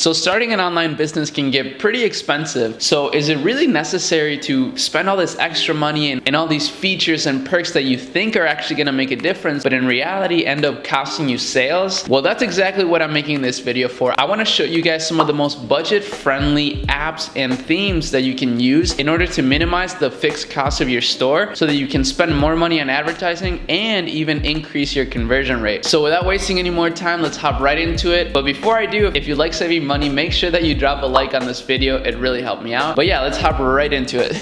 So starting an online business can get pretty expensive. So is it really necessary to spend all this extra money and all these features and perks that you think are actually gonna make a difference, but in reality end up costing you sales? Well, that's exactly what I'm making this video for. I wanna show you guys some of the most budget-friendly apps and themes that you can use in order to minimize the fixed cost of your store so that you can spend more money on advertising and even increase your conversion rate. So without wasting any more time, let's hop right into it. But before I do, if you like saving money, make sure that you drop a like on this video. It really helped me out. But yeah, let's hop right into it.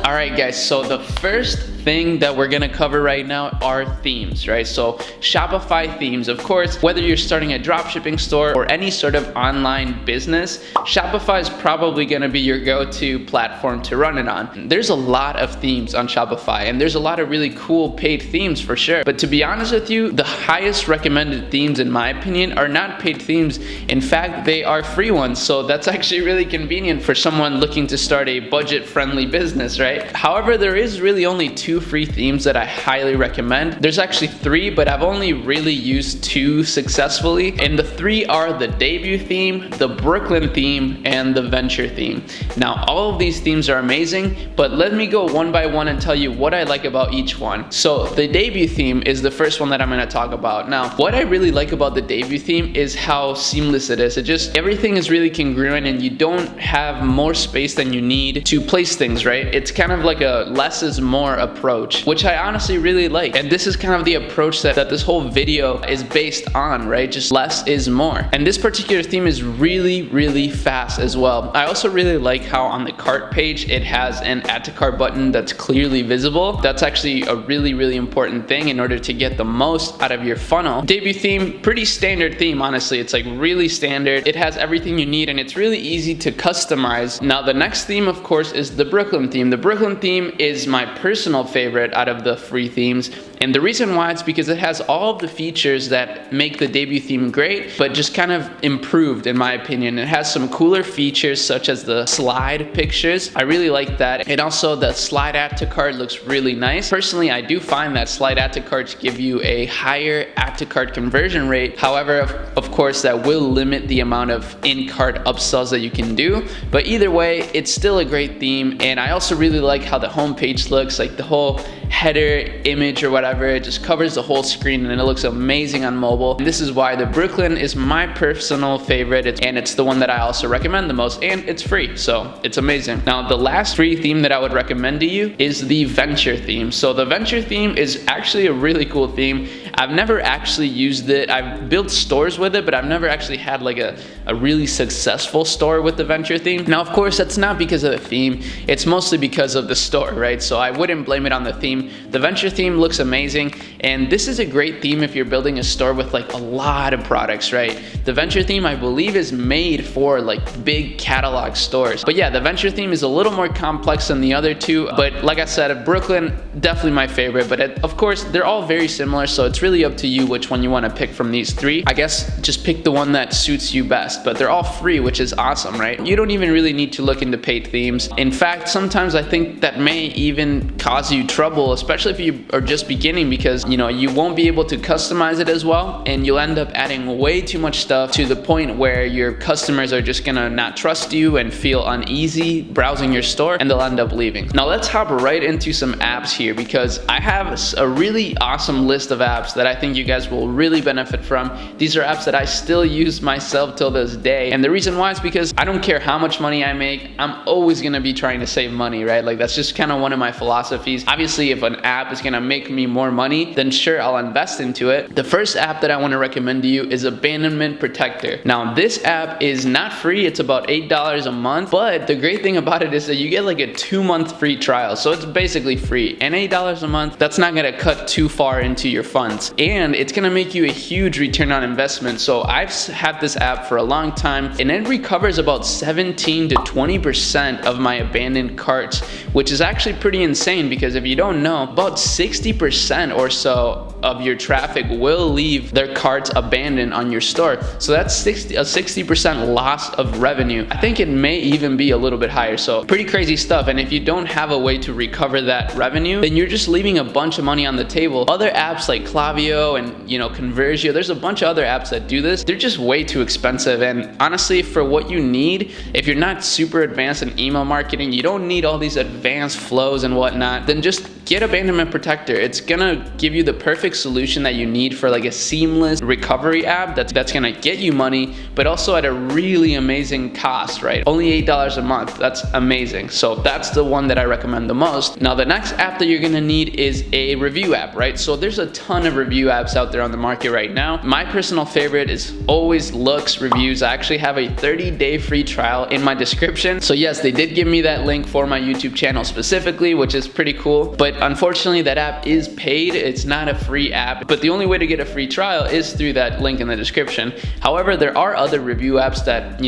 Alright guys, so the first thing that we're gonna cover right now are themes, right? So Shopify themes, of course, whether you're starting a dropshipping store or any sort of online business, Shopify is probably gonna be your go-to platform to run it on. There's a lot of themes on Shopify and there's a lot of really cool paid themes for sure. But to be honest with you, the highest recommended themes in my opinion are not paid themes. In fact, they are free ones. So that's actually really convenient for someone looking to start a budget-friendly business, right? However, there is really only two free themes that I highly recommend. There's actually three, but I've only really used two successfully. And the three are the debut theme, the Brooklyn theme, and the venture theme. Now, all of these themes are amazing, but let me go one by one and tell you what I like about each one. So the debut theme is the first one that I'm gonna talk about. Now, what I really like about the debut theme is how seamless it is. Everything is really congruent and you don't have more space than you need to place things, right? It's kind of like a less is more approach, which I honestly really like. And this is kind of the approach that this whole video is based on, right? Just less is more. And this particular theme is really, really fast as well. I also really like how on the cart page, it has an add to cart button that's clearly visible. That's actually a really, really important thing in order to get the most out of your funnel. Debut theme, pretty standard theme, honestly. It's like really standard. It has everything you need and it's really easy to customize. Now, the next theme, of course, is the Brooklyn theme. The Brooklyn theme is my personal favorite out of the free themes. And the reason why it's because it has all of the features that make the debut theme great, but just kind of improved in my opinion. It has some cooler features such as the slide pictures. I really like that. And also the slide add to cart looks really nice. Personally, I do find that slide add to carts give you a higher add to cart conversion rate. However, of course, that will limit the amount of in-cart upsells that you can do. But either way, it's still a great theme. And I also really like how the homepage looks, like the whole header image or whatever. It just covers the whole screen and it looks amazing on mobile. And this is why the Brooklyn is my personal favorite, and it's the one that I also recommend the most, and it's free, so it's amazing. Now, the last free theme that I would recommend to you is the venture theme. So the venture theme is actually a really cool theme. I've never actually used it. I've built stores with it, but I've never actually had like a really successful store with the venture theme. Now, of course, that's not because of the theme. It's mostly because of the store, right? So I wouldn't blame it on the theme. The venture theme looks amazing, and this is a great theme if you're building a store with like a lot of products, right? The venture theme, I believe, is made for like big catalog stores. But yeah, the venture theme is a little more complex than the other two. But like I said, Brooklyn, definitely my favorite. But of course, they're all very similar, so it's really up to you which one you want to pick from these three. I guess just pick the one that suits you best, but they're all free, which is awesome, right? You don't even really need to look into paid themes. In fact, sometimes I think that may even cause you trouble, especially if you are just beginning, because you won't be able to customize it as well, and you'll end up adding way too much stuff to the point where your customers are just gonna not trust you and feel uneasy browsing your store, and they'll end up leaving. Now let's hop right into some apps here, because I have a really awesome list of apps that I think you guys will really benefit from. These are apps that I still use myself till this day, and the reason why is because I don't care how much money I make, I'm always gonna be trying to save money, right? Like that's just kind of one of my philosophies. Obviously, if an app is gonna make me more money, then sure, I'll invest into it. The first app that I want to recommend to you is Abandonment Protector. Now, this app is not free. It's about $8 a month, but the great thing about it is that you get like a 2-month free trial. So it's basically free, and $8 a month, that's not gonna cut too far into your funds, and it's gonna make you a huge return on investment. So I've had this app for a long time, and it recovers about 17 to 20% of my abandoned carts, which is actually pretty insane, because if you don't know, about 60% or so of your traffic will leave their carts abandoned on your store. So that's a 60% loss of revenue. I think it may even be a little bit higher. So pretty crazy stuff. And if you don't have a way to recover that revenue, then you're just leaving a bunch of money on the table. Other apps like Klaviyo and, Convergio, there's a bunch of other apps that do this. They're just way too expensive. And honestly, for what you need, if you're not super advanced in email marketing, you don't need all these advanced flows and whatnot, then just get Abandonment Protector. It's gonna give you the perfect solution that you need for like a seamless recovery app that's gonna get you money, but also at a really amazing cost, right? Only $8 a month. That's amazing. So that's the one that I recommend the most. Now, the next app that you're gonna need is a review app, right? So there's a ton of review apps out there on the market right now. My personal favorite is always Looks Reviews. I actually have a 30-day free trial in my description. So yes, they did give me that link for my YouTube channel specifically, which is pretty cool. But unfortunately, that app is paid. It's not a free app, but the only way to get a free trial is through that link in the description. However, there are other review apps that,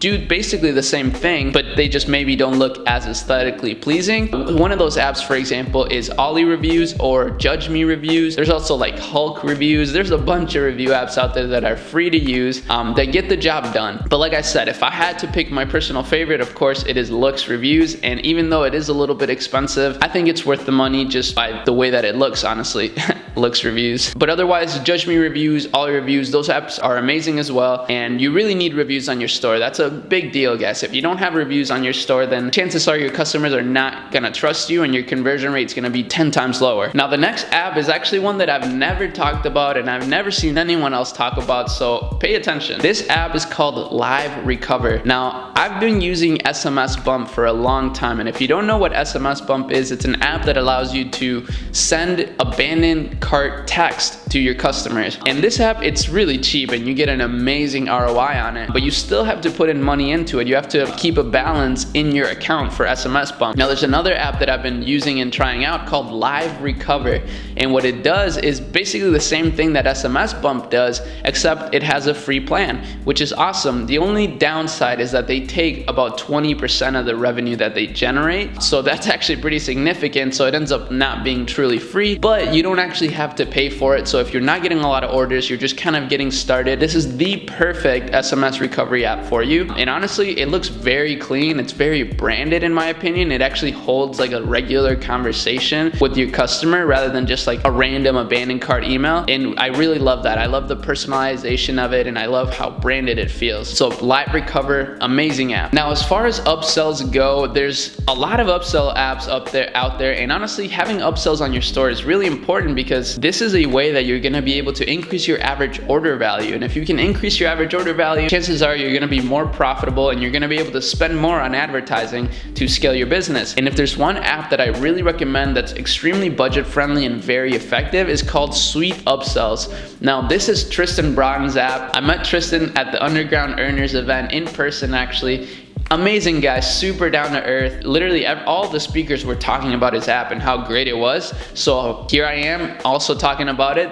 do basically the same thing, but they just maybe don't look as aesthetically pleasing. One of those apps, for example, is Ollie Reviews or Judge Me Reviews. There's also like Hulk Reviews. There's a bunch of review apps out there that are free to use that get the job done. But like I said, if I had to pick my personal favorite, of course, it is Looks Reviews. And even though it is a little bit expensive, I think it's worth the money just by the way that it looks, honestly. Looks Reviews. But otherwise, Judge Me Reviews, Ollie Reviews, those apps are amazing as well. And you really need reviews on your store. That's a big deal, guys. If you don't have reviews on your store, then chances are your customers are not gonna trust you and your conversion rate is gonna be 10 times lower. Now, the next app is actually one that I've never talked about and I've never seen anyone else talk about, so pay attention. This app is called Live Recover. Now, I've been using SMS Bump for a long time, and if you don't know what SMS Bump is, it's an app that allows you to send abandoned cart text to your customers. And this app, it's really cheap and you get an amazing ROI on it, but you still have to put in money into it. You have to keep a balance in your account for SMS Bump. Now, there's another app that I've been using and trying out called Live Recover, and what it does is basically the same thing that SMS Bump does, except it has a free plan, which is awesome. The only downside is that they take about 20% of the revenue that they generate, so that's actually pretty significant. So it ends up not being truly free, but you don't actually have to pay for it. So if you're not getting a lot of orders, you're just kind of getting started, this is the perfect SMS recovery app for you. And honestly, it looks very clean. It's very branded in my opinion. It actually holds like a regular conversation with your customer rather than just like a random abandoned cart email. And I really love that. I love the personalization of it and I love how branded it feels. So Live Recover, amazing app. Now, as far as upsells go, there's a lot of upsell apps out there. And honestly, having upsells on your store is really important because this is a way that you're gonna be able to increase your average order value. And if you can increase your average order value, chances are you're gonna be more profitable and you're gonna be able to spend more on advertising to scale your business. And if there's one app that I really recommend that's extremely budget friendly and very effective, is called Sweet Upsells. Now, this is Tristan Broughton's app. I met Tristan at the Underground Earners event in person actually. Amazing guy, super down to earth. Literally all the speakers were talking about his app and how great it was. So here I am also talking about it.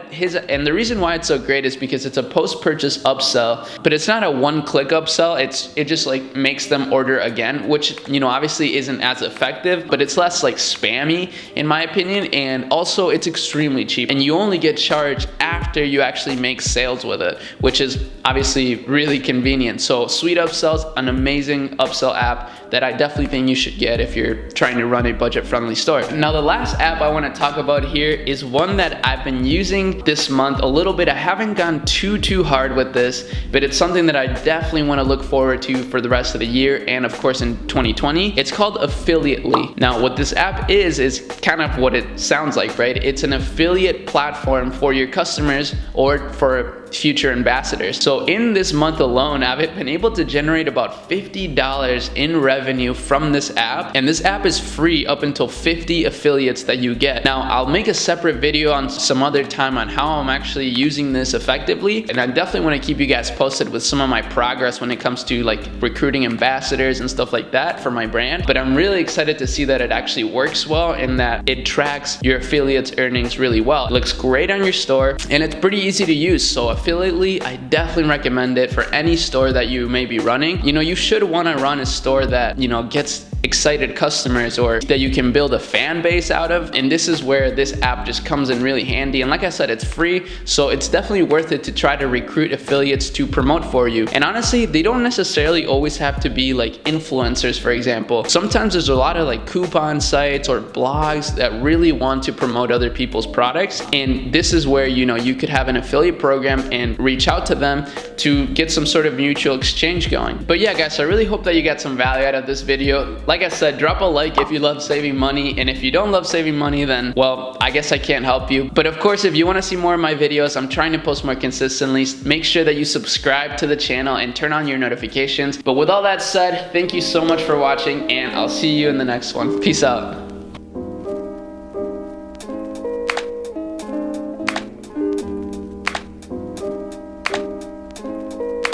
And the reason why it's so great is because it's a post-purchase upsell, but it's not a one-click upsell. It just like makes them order again, which obviously isn't as effective, but it's less like spammy in my opinion. And also it's extremely cheap and you only get charged after you actually make sales with it, which is obviously really convenient. So Sweet Upsells, an amazing upsell app that I definitely think you should get if you're trying to run a budget-friendly store. Now, the last app I want to talk about here is one that I've been using this month a little bit. I haven't gone too hard with this, but it's something that I definitely want to look forward to for the rest of the year and of course in 2020. It's called Affiliately. Now, what this app is kind of what it sounds like, right? It's an affiliate platform for your customers or for future ambassadors. So in this month alone, I've been able to generate about $50 in revenue from this app, and this app is free up until 50 affiliates that you get. Now, I'll make a separate video on some other time on how I'm actually using this effectively, and I definitely want to keep you guys posted with some of my progress when it comes to like recruiting ambassadors and stuff like that for my brand. But I'm really excited to see that it actually works well and that it tracks your affiliates earnings really well. It looks great on your store and it's pretty easy to use. So affiliate lead, I definitely recommend it for any store that you may be running. You know, you should want to run a store that, you know, gets excited customers or that you can build a fan base out of, and this is where this app just comes in really handy. And like I said, it's free, so it's definitely worth it to try to recruit affiliates to promote for you. And honestly, they don't necessarily always have to be like influencers, for example. Sometimes there's a lot of like coupon sites or blogs that really want to promote other people's products, and this is where, you know, you could have an affiliate program and reach out to them to get some sort of mutual exchange going. But yeah, guys, I really hope that you got some value out of this video. Like I said, drop a like if you love saving money, and if you don't love saving money, then, well, I guess I can't help you. But of course, if you want to see more of my videos, I'm trying to post more consistently. Make sure that you subscribe to the channel and turn on your notifications. But with all that said, thank you so much for watching, and I'll see you in the next one. Peace out.